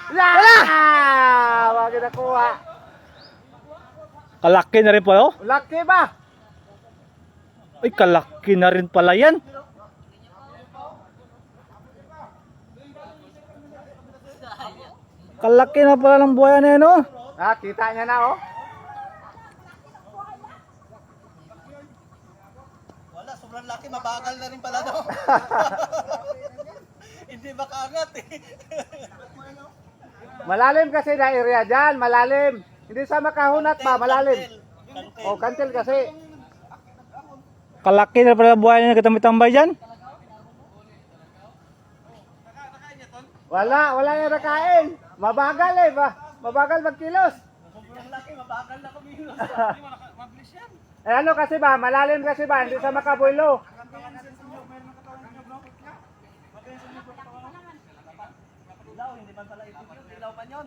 Wala! Wag nakuha. Kalaki na rin pala oh. Laki ba? Ay, kalaki na rin pala yan. Kalaki na pala ng buhaya na yan oh. Ah, kita niya na oh. Wala, sobrang laki, mabagal na rin pala daw. Hindi makaangat eh. Malalim kasi na area dyan, malalim. Hindi sa makahunat pa, malalim. O, kantil kasi. Kalaki na pala ng buhaya na katambay-tambay dyan. Wala niya nakain. Mabagal eh, mabagal magkilos. Sobrang laki, mabagal na kumilos. Eh ano kasi ba, malalim kasi ba, hindi sa makabulo. Ilaw, hindi man pala ito. Ilaw man yun.